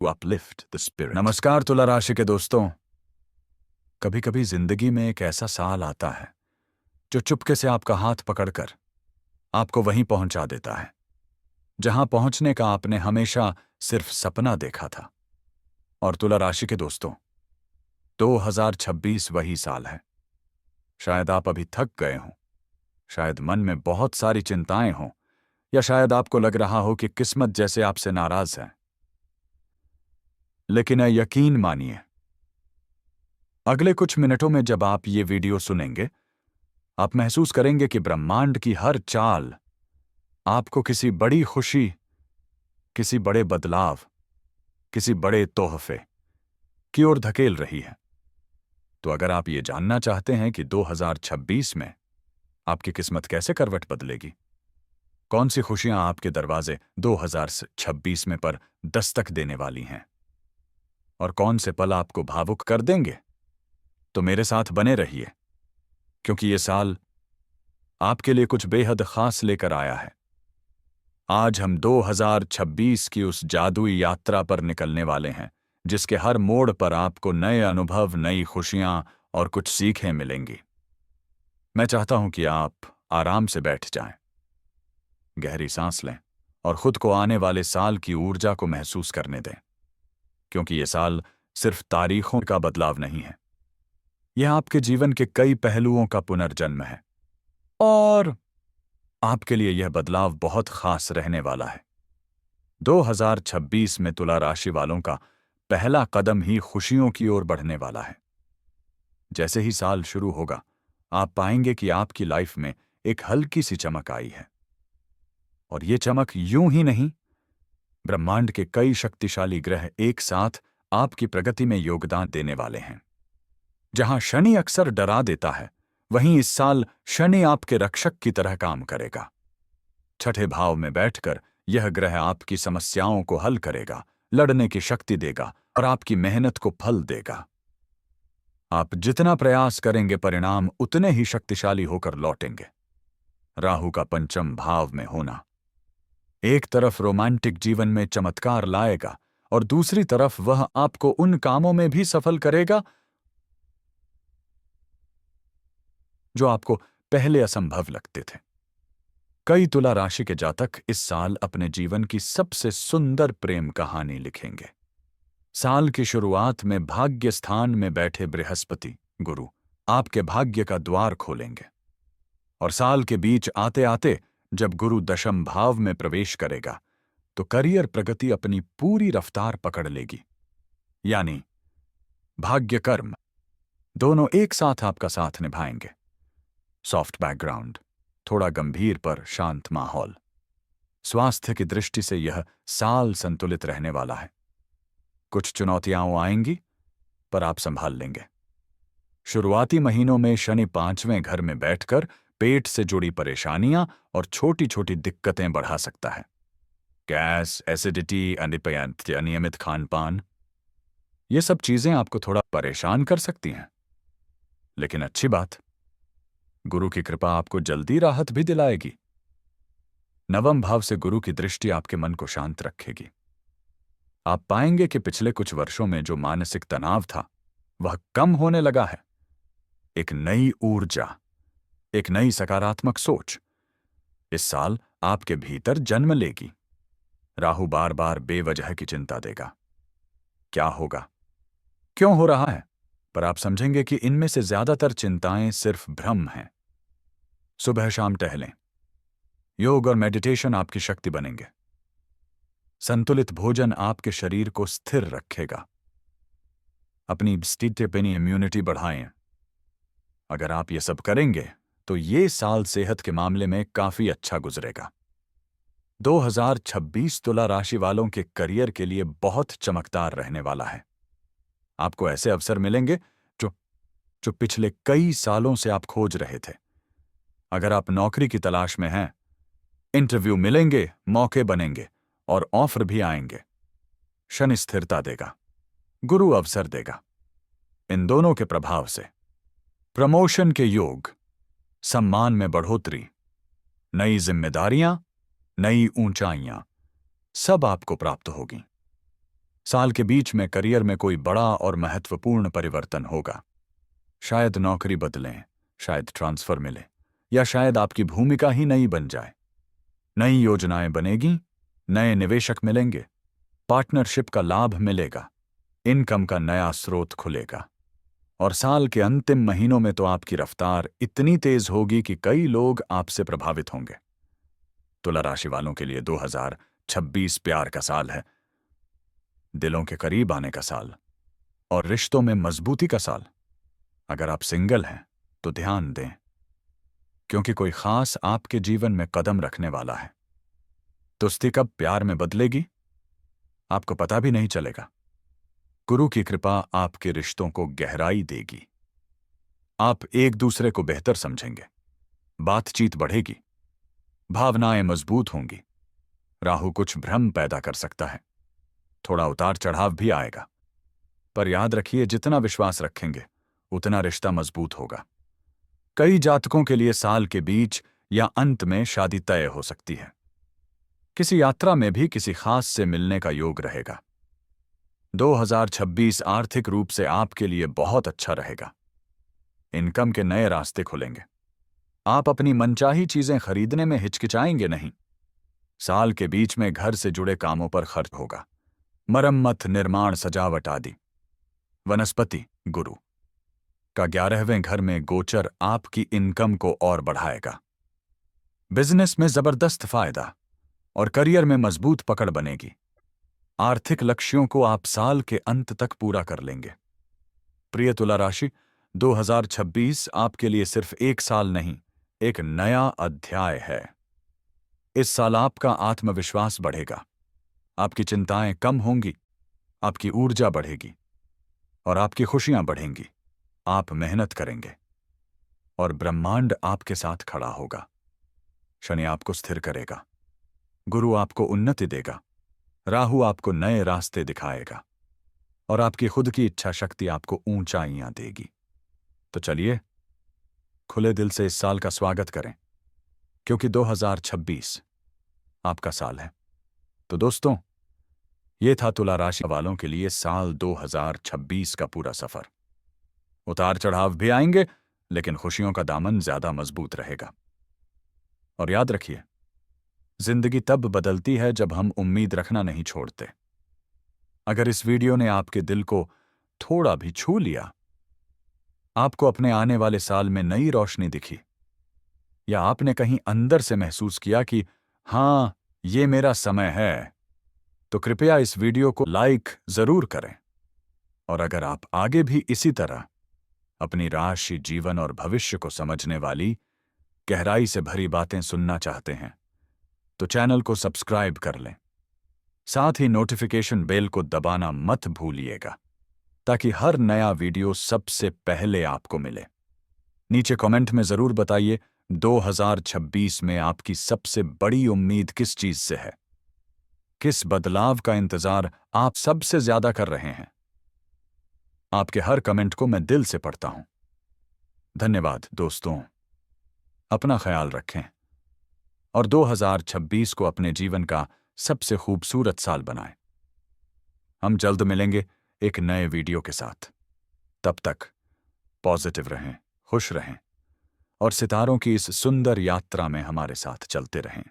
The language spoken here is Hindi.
uplift the spirit। नमस्कार तुला राशि के दोस्तों। कभी कभी जिंदगी में एक ऐसा साल आता है जो चुपके से आपका हाथ पकड़कर आपको वहीं पहुंचा देता है जहां पहुंचने का आपने हमेशा सिर्फ सपना देखा था। और तुला राशि के दोस्तों, 2026 वही साल है। शायद आप अभी थक गए हों, शायद मन में बहुत सारी चिंताएं हों, या शायद आपको लग रहा हो कि किस्मत जैसे आपसे नाराज है। लेकिन यकीन मानिए, अगले कुछ मिनटों में जब आप ये वीडियो सुनेंगे, आप महसूस करेंगे कि ब्रह्मांड की हर चाल आपको किसी बड़ी खुशी, किसी बड़े बदलाव, किसी बड़े तोहफे की ओर धकेल रही है। तो अगर आप ये जानना चाहते हैं कि 2026 में आपकी किस्मत कैसे करवट बदलेगी, कौन सी खुशियां आपके दरवाजे 2026 में पर दस्तक देने वाली हैं, और कौन से पल आपको भावुक कर देंगे, तो मेरे साथ बने रहिए, क्योंकि ये साल आपके लिए कुछ बेहद खास लेकर आया है। आज हम 2026 की उस जादुई यात्रा पर निकलने वाले हैं जिसके हर मोड़ पर आपको नए अनुभव, नई खुशियां और कुछ सीखें मिलेंगी। मैं चाहता हूं कि आप आराम से बैठ जाएं, गहरी सांस लें और खुद को आने वाले साल की ऊर्जा को महसूस करने दें, क्योंकि यह साल सिर्फ तारीखों का बदलाव नहीं है, यह आपके जीवन के कई पहलुओं का पुनर्जन्म है। और आपके लिए यह बदलाव बहुत खास रहने वाला है। 2026 में तुला राशि वालों का पहला कदम ही खुशियों की ओर बढ़ने वाला है। जैसे ही साल शुरू होगा, आप पाएंगे कि आपकी लाइफ में एक हल्की सी चमक आई है। और ये चमक यूं ही नहीं, ब्रह्मांड के कई शक्तिशाली ग्रह एक साथ आपकी प्रगति में योगदान देने वाले हैं। जहां शनि अक्सर डरा देता है, वहीं इस साल शनि आपके रक्षक की तरह काम करेगा। छठे भाव में बैठकर यह ग्रह आपकी समस्याओं को हल करेगा, लड़ने की शक्ति देगा और आपकी मेहनत को फल देगा। आप जितना प्रयास करेंगे, परिणाम उतने ही शक्तिशाली होकर लौटेंगे। राहु का पंचम भाव में होना एक तरफ रोमांटिक जीवन में चमत्कार लाएगा और दूसरी तरफ वह आपको उन कामों में भी सफल करेगा जो आपको पहले असंभव लगते थे। कई तुला राशि के जातक इस साल अपने जीवन की सबसे सुंदर प्रेम कहानी लिखेंगे। साल की शुरुआत में भाग्य स्थान में बैठे बृहस्पति गुरु आपके भाग्य का द्वार खोलेंगे, और साल के बीच आते आते जब गुरु दशम भाव में प्रवेश करेगा, तो करियर प्रगति अपनी पूरी रफ्तार पकड़ लेगी। यानी भाग्य कर्म दोनों एक साथ आपका साथ निभाएंगे। सॉफ्ट बैकग्राउंड, थोड़ा गंभीर पर शांत माहौल। स्वास्थ्य की दृष्टि से यह साल संतुलित रहने वाला है। कुछ चुनौतियां आएंगी, पर आप संभाल लेंगे। शुरुआती महीनों में शनि 5वें घर में बैठकर पेट से जुड़ी परेशानियां और छोटी छोटी दिक्कतें बढ़ा सकता है। गैस, एसिडिटी, अनियमित खान पान, ये सब चीजें आपको थोड़ा परेशान कर सकती हैं। लेकिन अच्छी बात, गुरु की कृपा आपको जल्दी राहत भी दिलाएगी। नवम भाव से गुरु की दृष्टि आपके मन को शांत रखेगी। आप पाएंगे कि पिछले कुछ वर्षों में जो मानसिक तनाव था, वह कम होने लगा है। एक नई ऊर्जा, एक नई सकारात्मक सोच इस साल आपके भीतर जन्म लेगी। राहु बार बार बेवजह की चिंता देगा। क्या होगा, क्यों हो रहा है, पर आप समझेंगे कि इनमें से ज्यादातर चिंताएं सिर्फ भ्रम हैं। सुबह शाम टहलें, योग और मेडिटेशन आपकी शक्ति बनेंगे। संतुलित भोजन आपके शरीर को स्थिर रखेगा। अपनी स्टीटेपनी इम्यूनिटी बढ़ाएं। अगर आप ये सब करेंगे तो ये साल सेहत के मामले में काफी अच्छा गुजरेगा। 2026 तुला राशि वालों के करियर के लिए बहुत चमकदार रहने वाला है। आपको ऐसे अवसर मिलेंगे जो जो पिछले कई सालों से आप खोज रहे थे। अगर आप नौकरी की तलाश में हैं, इंटरव्यू मिलेंगे, मौके बनेंगे और ऑफर भी आएंगे। शनि स्थिरता देगा, गुरु अवसर देगा। इन दोनों के प्रभाव से प्रमोशन के योग, सम्मान में बढ़ोतरी, नई जिम्मेदारियां, नई ऊंचाइयां सब आपको प्राप्त होगी। साल के बीच में करियर में कोई बड़ा और महत्वपूर्ण परिवर्तन होगा। शायद नौकरी बदलें, शायद ट्रांसफर मिले, या शायद आपकी भूमिका ही नई बन जाए। नई योजनाएं बनेगी, नए निवेशक मिलेंगे, पार्टनरशिप का लाभ मिलेगा, इनकम का नया स्रोत खुलेगा। और साल के अंतिम महीनों में तो आपकी रफ्तार इतनी तेज होगी कि कई लोग आपसे प्रभावित होंगे। तुला राशि वालों के लिए 2026 प्यार का साल है, दिलों के करीब आने का साल और रिश्तों में मजबूती का साल। अगर आप सिंगल हैं तो ध्यान दें, क्योंकि कोई खास आपके जीवन में कदम रखने वाला है। दोस्ती कब प्यार में बदलेगी, आपको पता भी नहीं चलेगा। गुरु की कृपा आपके रिश्तों को गहराई देगी। आप एक दूसरे को बेहतर समझेंगे, बातचीत बढ़ेगी, भावनाएं मजबूत होंगी। राहु कुछ भ्रम पैदा कर सकता है, थोड़ा उतार चढ़ाव भी आएगा, पर याद रखिए जितना विश्वास रखेंगे उतना रिश्ता मजबूत होगा। कई जातकों के लिए साल के बीच या अंत में शादी तय हो सकती है। किसी यात्रा में भी किसी खास से मिलने का योग रहेगा। 2026 आर्थिक रूप से आपके लिए बहुत अच्छा रहेगा। इनकम के नए रास्ते खुलेंगे। आप अपनी मनचाही चीजें खरीदने में हिचकिचाएंगे नहीं। साल के बीच में घर से जुड़े कामों पर खर्च होगा, मरम्मत, निर्माण, सजावट आदि। वनस्पति गुरु का 11वें घर में गोचर आपकी इनकम को और बढ़ाएगा। बिजनेस में जबरदस्त फायदा और करियर में मजबूत पकड़ बनेगी। आर्थिक लक्ष्यों को आप साल के अंत तक पूरा कर लेंगे। प्रिय तुला राशि, 2026 आपके लिए सिर्फ एक साल नहीं, एक नया अध्याय है। इस साल आपका आत्मविश्वास बढ़ेगा, आपकी चिंताएं कम होंगी, आपकी ऊर्जा बढ़ेगी और आपकी खुशियां बढ़ेंगी। आप मेहनत करेंगे और ब्रह्मांड आपके साथ खड़ा होगा। शनि आपको स्थिर करेगा, गुरु आपको उन्नति देगा, राहु आपको नए रास्ते दिखाएगा और आपकी खुद की इच्छा शक्ति आपको ऊंचाइयां देगी। तो चलिए खुले दिल से इस साल का स्वागत करें, क्योंकि 2026 आपका साल है। तो दोस्तों, ये था तुला राशि वालों के लिए साल 2026 का पूरा सफर। उतार चढ़ाव भी आएंगे, लेकिन खुशियों का दामन ज्यादा मजबूत रहेगा। और याद रखिए, जिंदगी तब बदलती है जब हम उम्मीद रखना नहीं छोड़ते। अगर इस वीडियो ने आपके दिल को थोड़ा भी छू लिया, आपको अपने आने वाले साल में नई रोशनी दिखी, या आपने कहीं अंदर से महसूस किया कि हां, ये मेरा समय है, तो कृपया इस वीडियो को लाइक जरूर करें। और अगर आप आगे भी इसी तरह अपनी राशि, जीवन और भविष्य को समझने वाली गहराई से भरी बातें सुनना चाहते हैं, तो चैनल को सब्सक्राइब कर लें। साथ ही नोटिफिकेशन बेल को दबाना मत भूलिएगा, ताकि हर नया वीडियो सबसे पहले आपको मिले। नीचे कमेंट में जरूर बताइए, 2026 में आपकी सबसे बड़ी उम्मीद किस चीज से है? किस बदलाव का इंतजार आप सबसे ज्यादा कर रहे हैं? आपके हर कमेंट को मैं दिल से पढ़ता हूं। धन्यवाद दोस्तों। अपना ख्याल रखें और 2026 को अपने जीवन का सबसे खूबसूरत साल बनाएं। हम जल्द मिलेंगे एक नए वीडियो के साथ। तब तक पॉजिटिव रहें, खुश रहें और सितारों की इस सुंदर यात्रा में हमारे साथ चलते रहें।